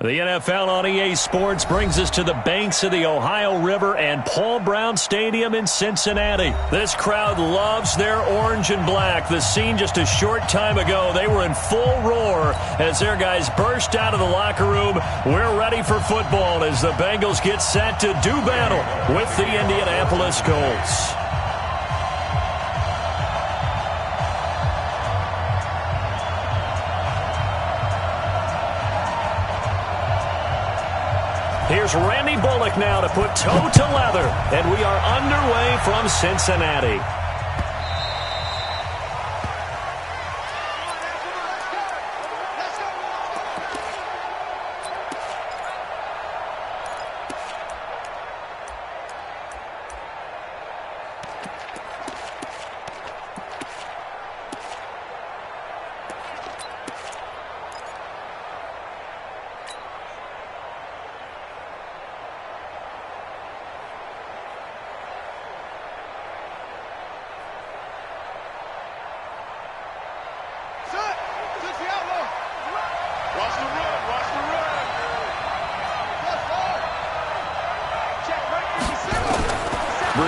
The NFL on EA Sports brings us to the banks of the Ohio River and Paul Brown Stadium in Cincinnati. This crowd loves their orange and black. The scene just a short time ago, they were in full roar as their guys burst out of the locker room. We're ready for football as the Bengals get set to do battle with the Indianapolis Colts. Here's Randy Bullock now to put toe to leather, and we are underway from Cincinnati.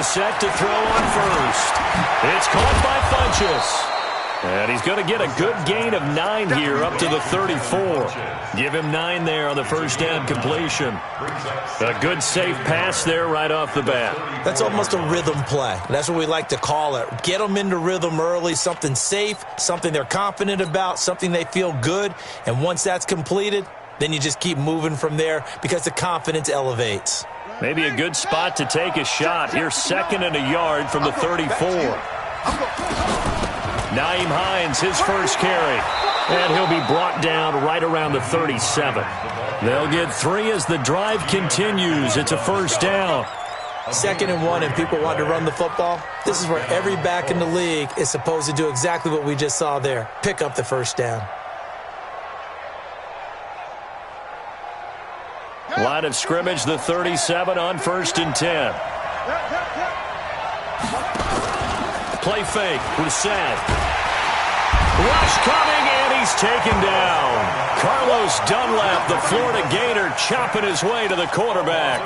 Set to throw on first. It's caught by Funchess. And he's going to get a good gain of 9 here up to the 34. Give him 9 there on the first down completion. A good safe pass there right off the bat. That's almost a rhythm play. That's what we like to call it. Get them into rhythm early, something safe, something they're confident about, something they feel good. And once that's completed, then you just keep moving from there because the confidence elevates. Maybe a good spot to take a shot. Here's 2nd and a yard from the 34. Nyheim Hines, his first carry. And he'll be brought down right around the 37. They'll get 3 as the drive continues. It's a first down. 2nd and 1 and people want to run the football. This is where every back in the league is supposed to do exactly what we just saw there. Pick up the first down. Line of scrimmage, the 37 on 1st and 10. Play fake, Brissett. Rush coming, and he's taken down. Carlos Dunlap, the Florida Gator, chopping his way to the quarterback.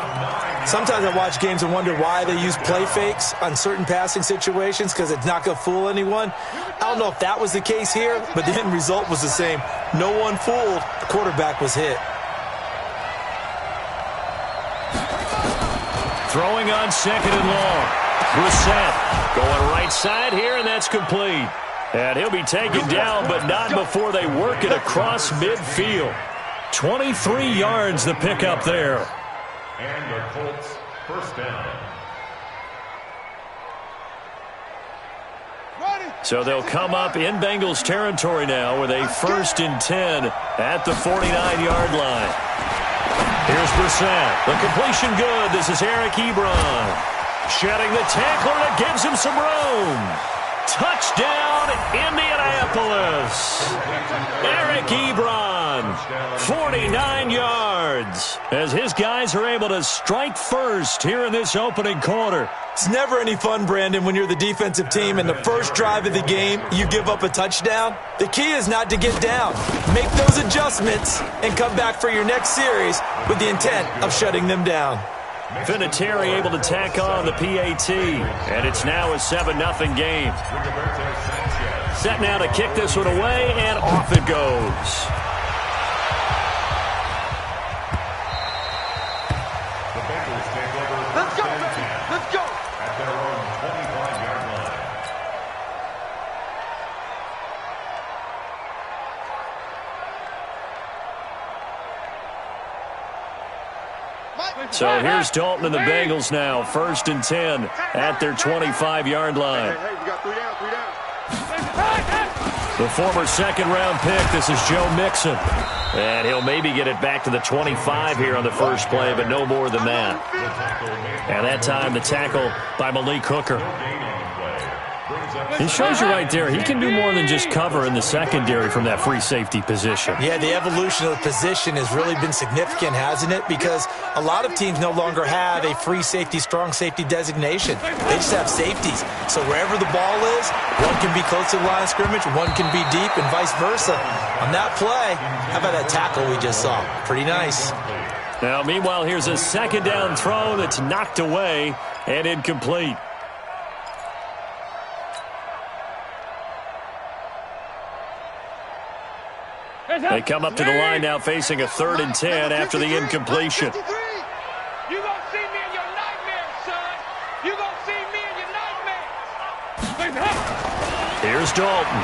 Sometimes I watch games and wonder why they use play fakes on certain passing situations because it's not going to fool anyone. I don't know if that was the case here, but the end result was the same. No one fooled. The quarterback was hit. Throwing on 2nd and long. Brissett going right side here, and that's complete. And he'll be taken down, but not before they work it across midfield. 23 yards the pickup there. And the Colts first down. So they'll come up in Bengals territory now with a 1st and 10 at the 49-yard line. Here's Brissett. The completion good. This is Eric Ebron. Shedding the tackler that gives him some room. Touchdown, Indianapolis. Eric Ebron, 49 yards. As his guys are able to strike first here in this opening quarter. It's never any fun, Brandon, when you're the defensive team and the first drive of the game, you give up a touchdown. The key is not to get down. Make those adjustments and come back for your next series with the intent of shutting them down. Vinatieri able to tack on the PAT, and it's now a 7-0 game. Set now to kick this one away, and off it goes. The Bengals take over. Let's go, let's go. At their own 25-yard line. So here's Dalton and the Bengals now, 1st and 10 at their 25-yard line. Hey, we got 3 down, 3 down. The former 2nd-round pick, this is Joe Mixon. And he'll maybe get it back to the 25 here on the first play, but no more than that. And that time, the tackle by Malik Hooker. Gain on the play brings He shows you right there, he can do more than just cover in the secondary from that free safety position. Yeah, the evolution of the position has really been significant, hasn't it? Because a lot of teams no longer have a free safety, strong safety designation. They just have safeties. So wherever the ball is, one can be close to the line of scrimmage, one can be deep, and vice versa. On that play, how about that tackle we just saw? Pretty nice. Now, meanwhile, here's a second down throw that's knocked away and incomplete. They come up to the line now facing a 3rd and 10 after the incompletion. You gonna see me in your nightmares, son. You gonna see me in your nightmares. Here's Dalton.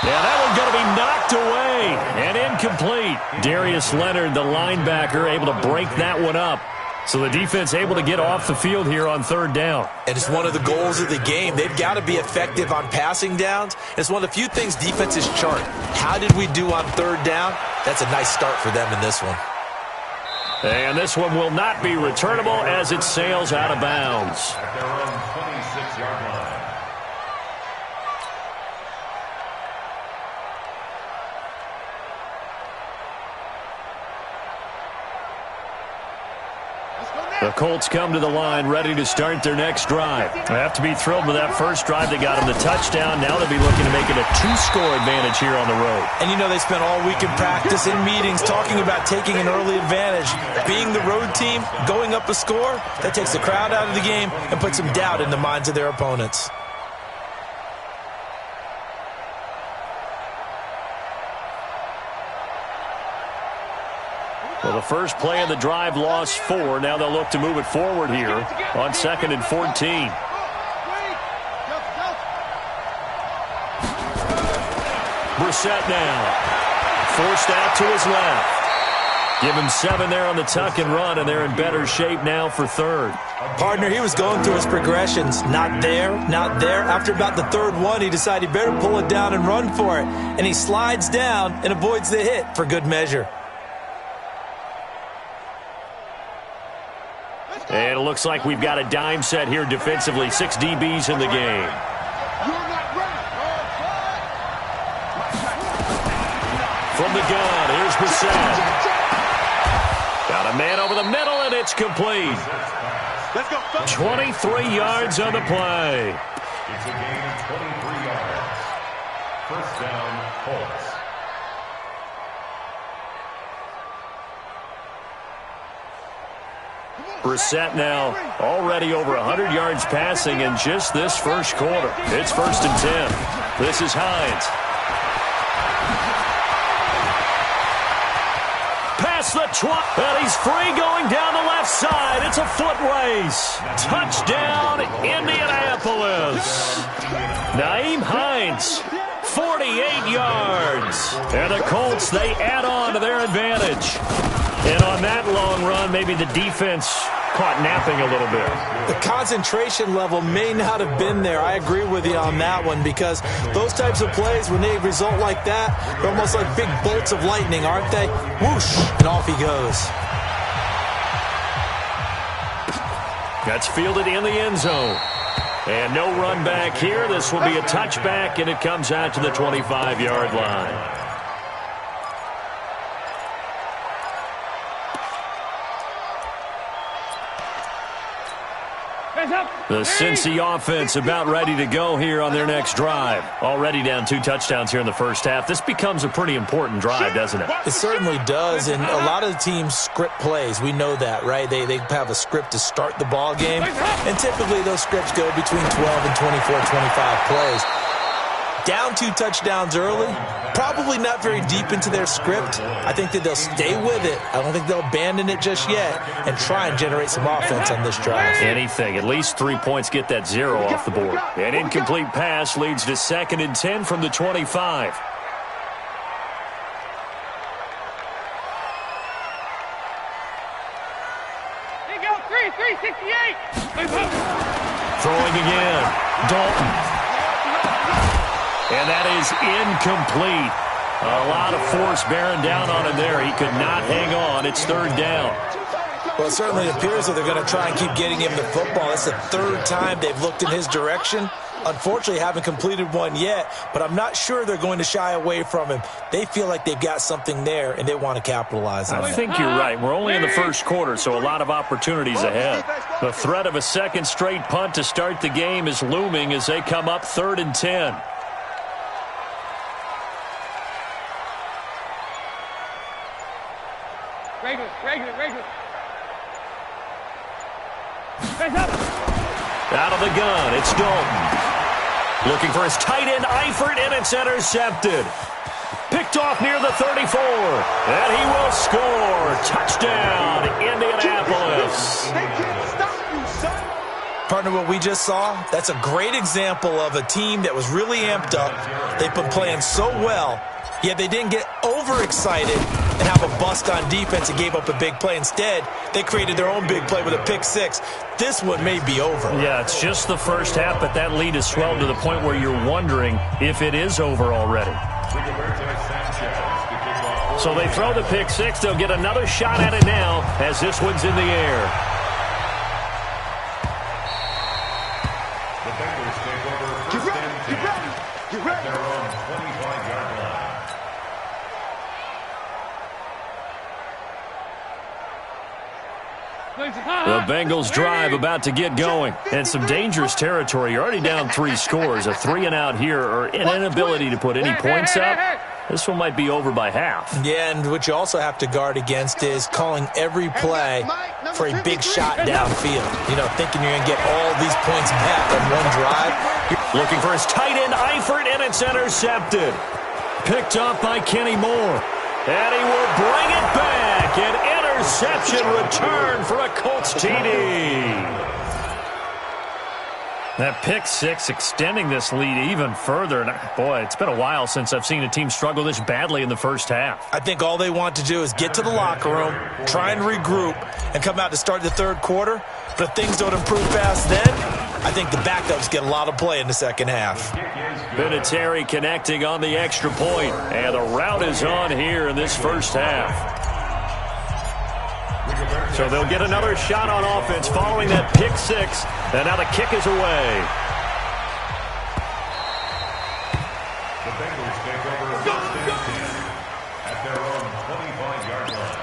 Yeah, that one's going to be knocked away and incomplete. Darius Leonard, the linebacker, able to break that one up. So the defense able to get off the field here on 3rd down. And it's one of the goals of the game. They've got to be effective on passing downs. It's one of the few things defenses chart. How did we do on 3rd down? That's a nice start for them in this one. And this one will not be returnable as it sails out of bounds. At their own 26-yard line. The Colts come to the line ready to start their next drive. They have to be thrilled with that first drive. They got them the touchdown. Now they'll be looking to make it a 2-score advantage here on the road. And you know they spent all week in practice, in meetings, talking about taking an early advantage. Being the road team, going up a score, that takes the crowd out of the game and puts some doubt in the minds of their opponents. Well, the first play of the drive lost 4. Now they'll look to move it forward here on 2nd and 14. Brissett now. Forced out to his left. Give him 7 there on the tuck and run, and they're in better shape now for 3rd. Partner, he was going through his progressions. Not there, not there. After about the 3rd one, he decided he better pull it down and run for it. And he slides down and avoids the hit for good measure. And it looks like we've got a dime set here defensively. 6 DBs in the game. From the gun, here's Brissett. Got a man over the middle, and it's complete. 23 yards on the play. It's a gain of 23 yards. First down, Colts. Brissett now already over 100 yards passing in just this first quarter. It's 1st and 10. This is Hines. Past the 20, and he's free going down the left side. It's a foot race. Touchdown, Indianapolis. Nyheim Hines, 48 yards. And the Colts, they add on to their advantage. And on that long run, maybe the defense caught napping a little bit. The concentration level may not have been there. I agree with you on that one because those types of plays, when they result like that, they're almost like big bolts of lightning, aren't they? Whoosh, and off he goes. That's fielded in the end zone. And no run back here. This will be a touchback, and it comes out to the 25-yard line. The Cincy offense about ready to go here on their next drive. Already down 2 touchdowns here in the first half. This becomes a pretty important drive, doesn't it? It certainly does, and a lot of the teams script plays. We know that, right? They have a script to start the ball game, and typically those scripts go between 12 and 24, 25 plays. Down 2 touchdowns early, probably not very deep into their script. I think that they'll stay with it. I don't think they'll abandon it just yet and try and generate some offense on this drive. Anything. At least 3 points get that 0 off the board. An incomplete pass leads to 2nd and 10 from the 25. Here you go, 368. Throwing again. Dalton. And that is incomplete. A lot of force bearing down on him there. He could not hang on. It's 3rd down. Well, it certainly appears that they're going to try and keep getting him the football. It's the third time they've looked in his direction. Unfortunately, haven't completed one yet, but I'm not sure they're going to shy away from him. They feel like they've got something there, and they want to capitalize on it. I think you're right. We're only in the first quarter, so a lot of opportunities ahead. The threat of a second straight punt to start the game is looming as they come up 3rd and 10. Regular. Out of the gun, it's Dalton. Looking for his tight end, Eifert, and it's intercepted. Picked off near the 34, and he will score. Touchdown, Indianapolis. They can't stop you, son. Partner, what we just saw, that's a great example of a team that was really amped up. They've been playing so well, yet they didn't get overexcited and have a bust on defense and gave up a big play. Instead, they created their own big play with a pick six. This one may be over. Yeah, it's just the first half, but that lead has swelled to the point where you're wondering if it is over already. So they throw the pick six. They'll get another shot at it now as this one's in the air. The Bengals take over first and 10 at their own 25-yard line. The Bengals drive about to get going. And some dangerous territory. You're already down 3 scores. A 3 and out here, or an inability to put any points up. This one might be over by half. Yeah, and what you also have to guard against is calling every play for a big shot downfield. You know, thinking you're going to get all these points back on one drive. Looking for his tight end, Eifert, and it's intercepted. Picked up by Kenny Moore. And he will bring it back. An interception return for a Colts TD. That pick six extending this lead even further. And boy, it's been a while since I've seen a team struggle this badly in the first half. I think all they want to do is get to the locker room, try and regroup, and come out to start the third quarter. But if things don't improve fast then, I think the backups get a lot of play in the second half. Vinatieri connecting on the extra point. And the route is on here in this first half. So they'll get another shot on offense following that pick six. And now the kick is away. The Bengals take over first and 10 at their own 25-yard line.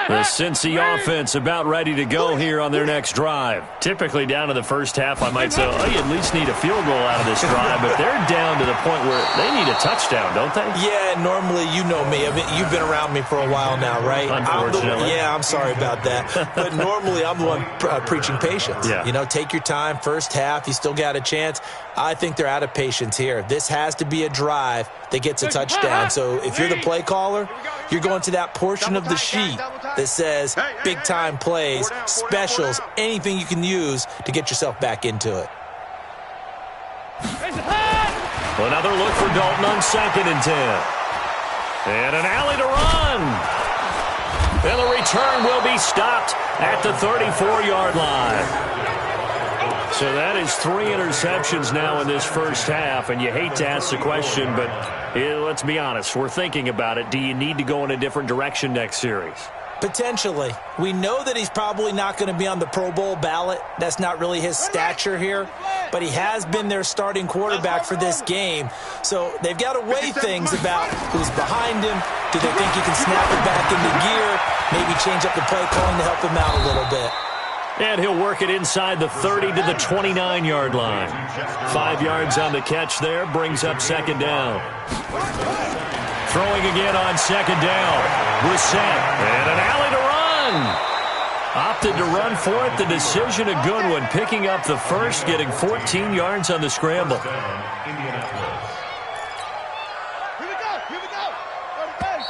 The Cincy offense about ready to go here on their next drive. Typically down to the first half, I might say, oh, you at least need a field goal out of this drive, but they're down to the point where they need a touchdown, don't they? Yeah, normally, you know me. I mean, you've been around me for a while now, right? Unfortunately. I'm sorry about that. But normally, I'm the one preaching patience. Yeah. You know, take your time, first half, you still got a chance. I think they're out of patience here. This has to be a drive that gets a touchdown. So if you're the play caller, you're going to that portion of the sheet that says big-time plays, specials, anything you can use to get yourself back into it. Another look for Dalton on 2nd and 10. And an alley to run. And the return will be stopped at the 34-yard line. So that is 3 interceptions now in this first half, and you hate to ask the question, but let's be honest, we're thinking about it. Do you need to go in a different direction next series? Potentially. We know that he's probably not going to be on the Pro Bowl ballot. That's not really his stature here, but he has been their starting quarterback for this game. So they've got to weigh things about who's behind him. Do they think he can snap it back into gear? Maybe change up the play calling to help him out a little bit. And he'll work it inside the 30 to the 29-yard line. 5 yards on the catch there, brings up 2nd down. Throwing again on 2nd down. Brissett, and an alley to run. Opted to run for it. The decision a good one. Picking up the first, getting 14 yards on the scramble. Here we go. Go to base.